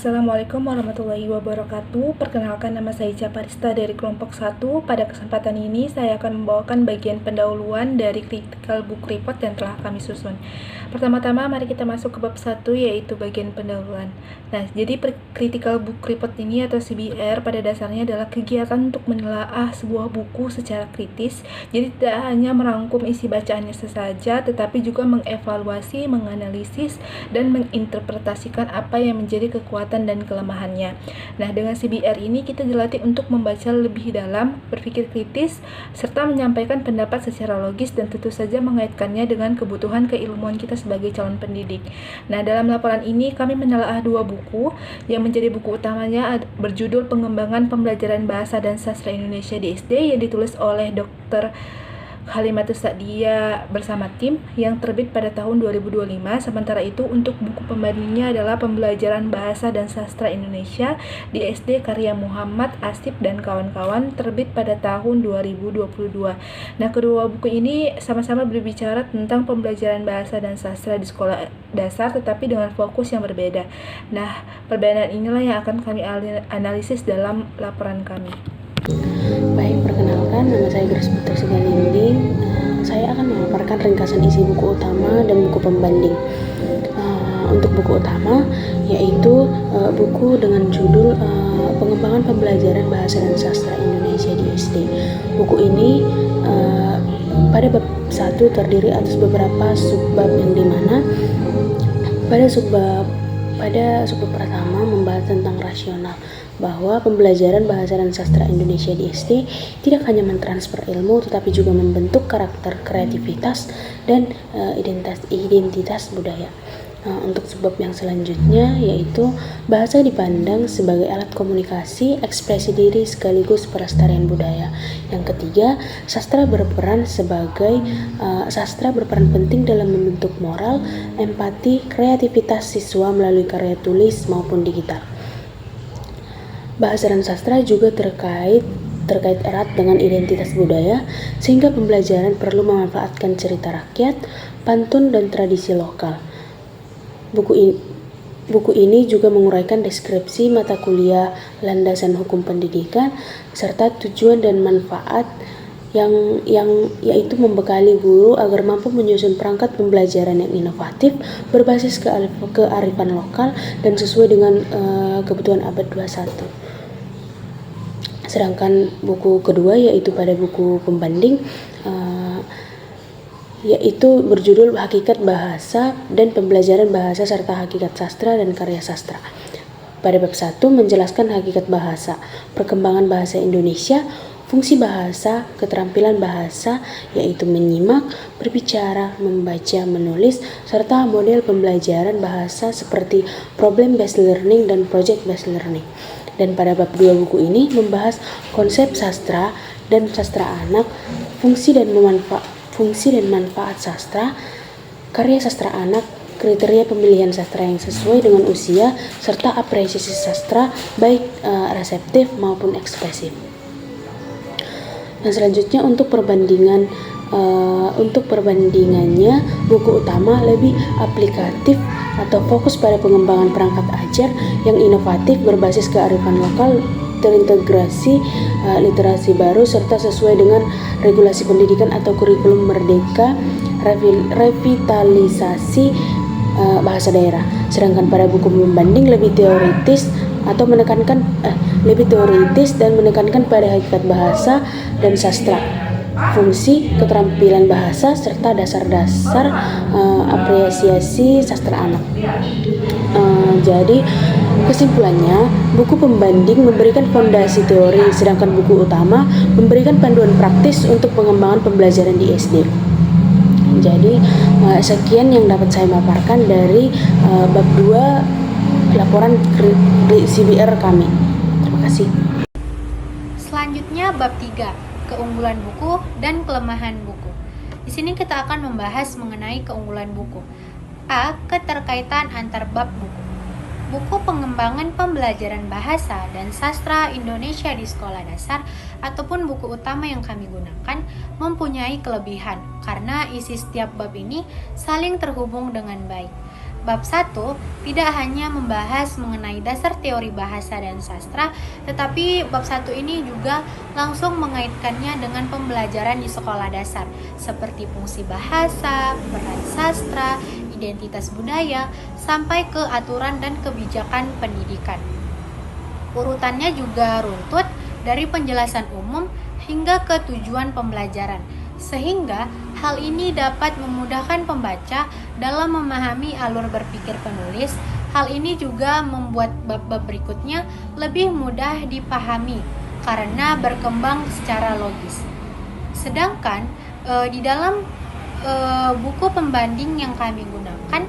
Assalamualaikum warahmatullahi wabarakatuh. Perkenalkan, nama saya Ica Parista dari kelompok 1. Pada kesempatan ini saya akan membawakan bagian pendahuluan dari critical book report yang telah kami susun. Pertama-tama mari kita masuk ke bab 1, yaitu bagian pendahuluan. Nah, jadi critical book report ini atau CBR pada dasarnya adalah kegiatan untuk menelaah sebuah buku secara kritis. Jadi tidak hanya merangkum isi bacaannya saja, tetapi juga mengevaluasi, menganalisis, dan menginterpretasikan apa yang menjadi kekuatan dan kelemahannya. Nah, dengan CBR ini kita dilatih untuk membaca lebih dalam, berpikir kritis, serta menyampaikan pendapat secara logis dan tentu saja mengaitkannya dengan kebutuhan keilmuan kita sebagai calon pendidik. Nah, dalam laporan ini kami menelaah 2 buku yang menjadi buku utamanya berjudul Pengembangan Pembelajaran Bahasa dan Sastra Indonesia di SD yang ditulis oleh Dr. Halimatus Sa'diyah bersama tim yang terbit pada tahun 2025. Sementara itu untuk buku pembandingnya adalah Pembelajaran Bahasa dan Sastra Indonesia di SD karya Muhammad Asif dan kawan-kawan terbit pada tahun 2022. Nah, kedua buku ini sama-sama berbicara tentang pembelajaran bahasa dan sastra di sekolah dasar tetapi dengan fokus yang berbeda. Nah, perbedaan inilah yang akan kami analisis dalam laporan kami. Baik, perkenalkan, nama saya Grace Putri Sigalinding. Saya akan memaparkan ringkasan isi buku utama dan buku pembanding. Untuk buku utama yaitu buku dengan judul Pengembangan Pembelajaran Bahasa dan Sastra Indonesia di SD. Buku ini pada bab 1 terdiri atas beberapa subbab yang dimana pada subbab pertama membahas tentang rasional, bahwa pembelajaran bahasa dan sastra Indonesia di SD tidak hanya mentransfer ilmu tetapi juga membentuk karakter, kreativitas, dan identitas budaya. Untuk sebab yang selanjutnya yaitu bahasa dipandang sebagai alat komunikasi, ekspresi diri sekaligus pelestarian budaya. Yang ketiga, sastra berperan penting dalam membentuk moral, empati, kreativitas siswa melalui karya tulis maupun digital. Bahasa dan sastra juga terkait erat dengan identitas budaya, sehingga pembelajaran perlu memanfaatkan cerita rakyat, pantun, dan tradisi lokal. Buku ini juga menguraikan deskripsi mata kuliah, landasan hukum pendidikan, serta tujuan dan manfaat yang yaitu membekali guru agar mampu menyusun perangkat pembelajaran yang inovatif, berbasis kearifan lokal, dan sesuai dengan kebutuhan abad 21. Sedangkan buku kedua yaitu pada buku pembanding yaitu berjudul Hakikat Bahasa dan Pembelajaran Bahasa serta Hakikat Sastra dan Karya Sastra. Pada bab 1 menjelaskan hakikat bahasa, perkembangan bahasa Indonesia, fungsi bahasa, keterampilan bahasa yaitu menyimak, berbicara, membaca, menulis, serta model pembelajaran bahasa seperti problem based learning dan project based learning. Dan pada bab 2 buku ini membahas konsep sastra dan sastra anak, fungsi dan manfaat sastra, karya sastra anak, kriteria pemilihan sastra yang sesuai dengan usia, serta apresiasi sastra baik reseptif maupun ekspresif. Nah, selanjutnya untuk perbandingannya, buku utama lebih aplikatif atau fokus pada pengembangan perangkat ajar yang inovatif berbasis kearifan lokal, terintegrasi literasi baru, serta sesuai dengan regulasi pendidikan atau kurikulum merdeka, revitalisasi bahasa daerah. Sedangkan pada buku pembanding lebih teoritis dan menekankan pada hakikat bahasa dan sastra, fungsi, keterampilan bahasa, serta dasar-dasar apresiasi sastra anak. Jadi kesimpulannya, buku pembanding memberikan fondasi teori, sedangkan buku utama memberikan panduan praktis untuk pengembangan pembelajaran di SD. Jadi sekian yang dapat saya paparkan dari bab 2 laporan CBR kami. Terima kasih. Selanjutnya bab 3, keunggulan buku dan kelemahan buku. Di sini kita akan membahas mengenai keunggulan buku. A. Keterkaitan antar bab buku. Buku pengembangan pembelajaran bahasa dan sastra Indonesia di sekolah dasar ataupun buku utama yang kami gunakan mempunyai kelebihan karena isi setiap bab ini saling terhubung dengan baik. bab 1 tidak hanya membahas mengenai dasar teori bahasa dan sastra, tetapi bab 1 ini juga langsung mengaitkannya dengan pembelajaran di sekolah dasar, seperti fungsi bahasa, peran sastra, identitas budaya, sampai ke aturan dan kebijakan pendidikan. Urutannya juga runtut dari penjelasan umum hingga ke tujuan pembelajaran, sehingga hal ini dapat memudahkan pembaca dalam memahami alur berpikir penulis. Hal ini juga membuat bab-bab berikutnya lebih mudah dipahami karena berkembang secara logis. Sedangkan di dalam buku pembanding yang kami gunakan,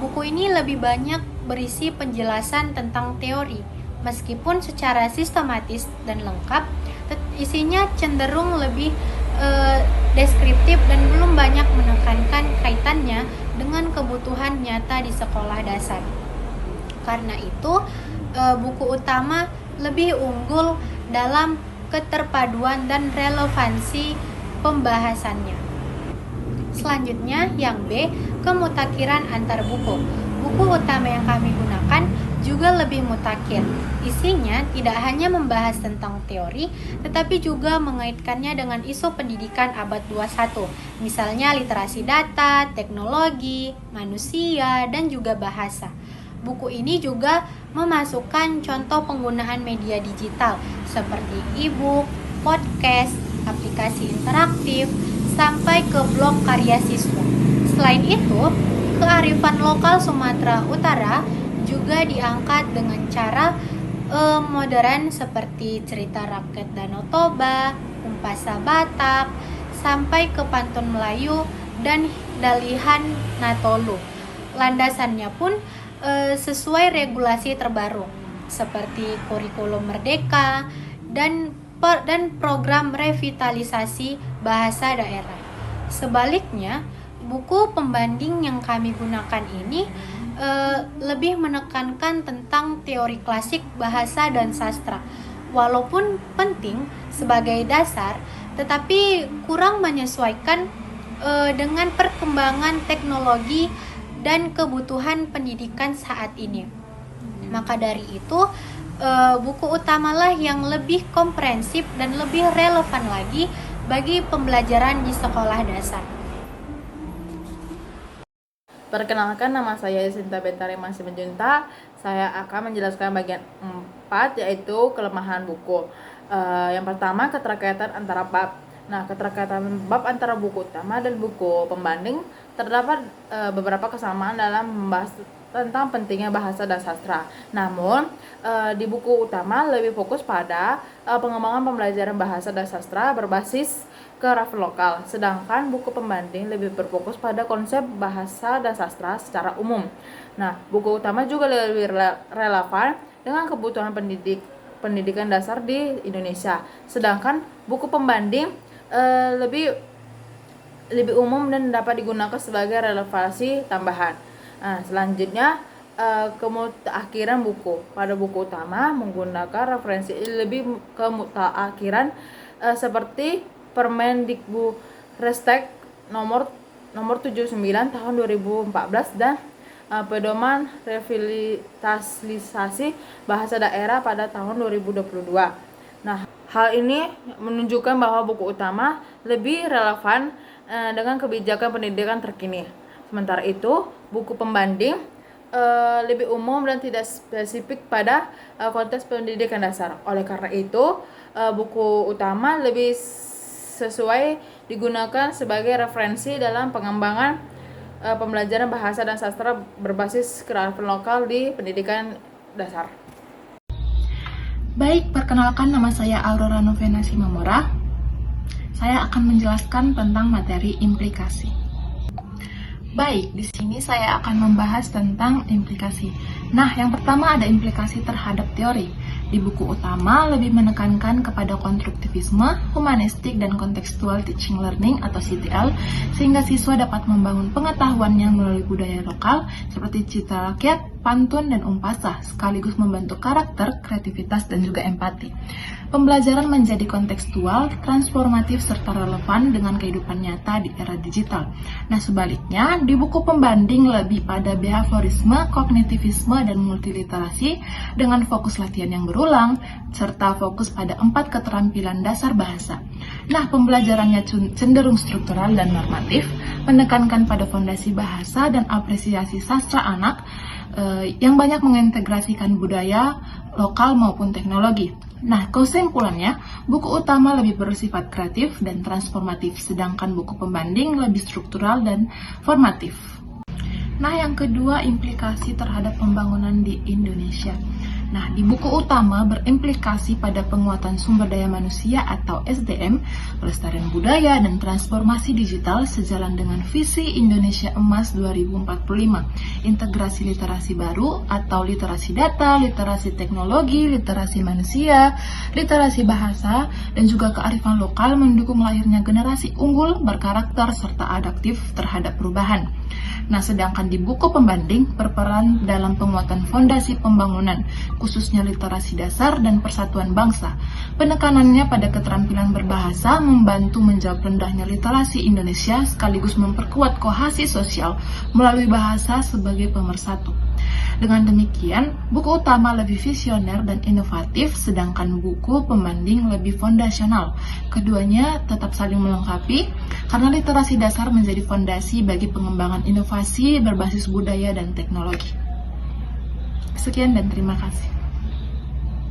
buku ini lebih banyak berisi penjelasan tentang teori, meskipun secara sistematis dan lengkap, isinya cenderung lebih deskriptif dan belum banyak menekankan kaitannya dengan kebutuhan nyata di sekolah dasar. Karena itu, buku utama lebih unggul dalam keterpaduan dan relevansi pembahasannya. Selanjutnya, yang B, kemutakhiran antar buku. Buku utama yang kami gunakan juga lebih mutakhir. Isinya tidak hanya membahas tentang teori, tetapi juga mengaitkannya dengan isu pendidikan abad 21, misalnya literasi data, teknologi, manusia, dan juga bahasa. Buku ini juga memasukkan contoh penggunaan media digital seperti e-book, podcast, aplikasi interaktif, sampai ke blog karya siswa. Selain itu, kearifan lokal Sumatera Utara juga diangkat dengan cara modern seperti cerita rakyat Danau Toba, Umpasa Batak, sampai ke pantun Melayu dan dalihan Natolu. Landasannya pun sesuai regulasi terbaru seperti kurikulum merdeka dan program revitalisasi bahasa daerah. Sebaliknya, buku pembanding yang kami gunakan ini lebih menekankan tentang teori klasik bahasa dan sastra. Walaupun penting sebagai dasar, tetapi kurang menyesuaikan dengan perkembangan teknologi dan kebutuhan pendidikan saat ini. Maka dari itu, buku utamalah yang lebih komprehensif dan lebih relevan lagi bagi pembelajaran di sekolah dasar. Perkenalkan, nama saya Sinta Bentari Masih Menjunta. Saya akan menjelaskan bagian 4, yaitu kelemahan buku. Yang pertama, keterkaitan antara bab. Nah, keterkaitan bab antara buku utama dan buku pembanding terdapat beberapa kesamaan dalam membahas tentang pentingnya bahasa dan sastra. Namun, di buku utama lebih fokus pada pengembangan pembelajaran bahasa dan sastra berbasis kearifan lokal, sedangkan buku pembanding lebih berfokus pada konsep bahasa dan sastra secara umum. Nah, buku utama juga lebih relevan dengan kebutuhan pendidikan dasar di Indonesia, sedangkan buku pembanding lebih umum dan dapat digunakan sebagai relevansi tambahan. Nah, selanjutnya kemutakhiran buku. Pada buku utama menggunakan referensi lebih kemutakhiran seperti Permendikbudristek nomor 79 tahun 2014 dan pedoman revitalisasi bahasa daerah pada tahun 2022. Nah, hal ini menunjukkan bahwa buku utama lebih relevan dengan kebijakan pendidikan terkini. Sementara itu, buku pembanding lebih umum dan tidak spesifik pada konteks pendidikan dasar. Oleh karena itu, buku utama lebih sesuai digunakan sebagai referensi dalam pengembangan pembelajaran bahasa dan sastra berbasis kearifan lokal di pendidikan dasar. Baik, perkenalkan, nama saya Aurora Novena Simamora. Saya akan menjelaskan tentang materi implikasi. Baik, di sini saya akan membahas tentang implikasi. Nah, yang pertama ada implikasi terhadap teori. Di buku utama lebih menekankan kepada konstruktivisme, humanistik, dan contextual teaching learning atau CTL, sehingga siswa dapat membangun pengetahuannya melalui budaya lokal seperti cerita rakyat, pantun, dan umpasa, sekaligus membentuk karakter, kreativitas, dan juga empati. Pembelajaran menjadi kontekstual, transformatif, serta relevan dengan kehidupan nyata di era digital. Nah, sebaliknya, di buku pembanding lebih pada behaviorisme, kognitivisme, dan multiliterasi dengan fokus latihan yang berulang, serta fokus pada 4 keterampilan dasar bahasa. Nah, pembelajarannya cenderung struktural dan normatif, menekankan pada fondasi bahasa dan apresiasi sastra anak, yang banyak mengintegrasikan budaya, lokal maupun teknologi. Nah, kesimpulannya, buku utama lebih bersifat kreatif dan transformatif, sedangkan buku pembanding lebih struktural dan formatif. Nah, yang kedua, implikasi terhadap pembangunan di Indonesia. Nah, di buku utama berimplikasi pada penguatan sumber daya manusia atau SDM, pelestarian budaya, dan transformasi digital sejalan dengan visi Indonesia Emas 2045, integrasi literasi baru atau literasi data, literasi teknologi, literasi manusia, literasi bahasa, dan juga kearifan lokal mendukung lahirnya generasi unggul, berkarakter, serta adaptif terhadap perubahan. Nah, sedangkan di buku pembanding berperan dalam penguatan fondasi pembangunan, khususnya literasi dasar dan persatuan bangsa. Penekanannya pada keterampilan berbahasa membantu menjawab rendahnya literasi Indonesia sekaligus memperkuat kohesi sosial melalui bahasa sebagai pemersatu. Dengan demikian, buku utama lebih visioner dan inovatif, sedangkan buku pembanding lebih fondasional. Keduanya tetap saling melengkapi, karena literasi dasar menjadi fondasi bagi pengembangan inovasi berbasis budaya dan teknologi. Sekian dan terima kasih.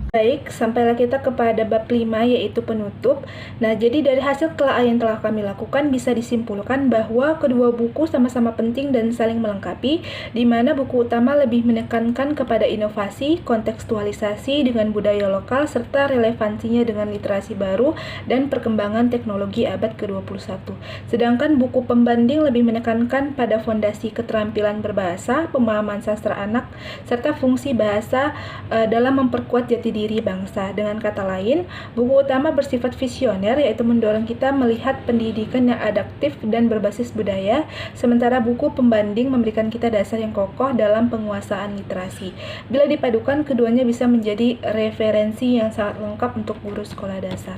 Baik, sampailah kita kepada bab 5 yaitu penutup. Nah, jadi dari hasil telah yang telah kami lakukan bisa disimpulkan bahwa kedua buku sama-sama penting dan saling melengkapi, di mana buku utama lebih menekankan kepada inovasi, kontekstualisasi dengan budaya lokal, serta relevansinya dengan literasi baru dan perkembangan teknologi abad ke-21. Sedangkan buku pembanding lebih menekankan pada fondasi keterampilan berbahasa, pemahaman sastra anak, serta fungsi bahasa dalam memperkuat jati diri bangsa. Dengan kata lain, buku utama bersifat visioner, yaitu mendorong kita melihat pendidikan yang adaptif dan berbasis budaya, sementara buku pembanding memberikan kita dasar yang kokoh dalam penguasaan literasi. Bila dipadukan, keduanya bisa menjadi referensi yang sangat lengkap untuk guru sekolah dasar.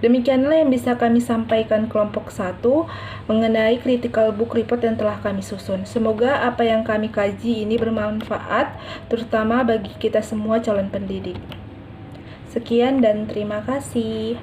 Demikianlah yang bisa kami sampaikan kelompok 1 mengenai critical book report yang telah kami susun. Semoga apa yang kami kaji ini bermanfaat, terutama bagi kita semua calon pendidik. Sekian dan terima kasih.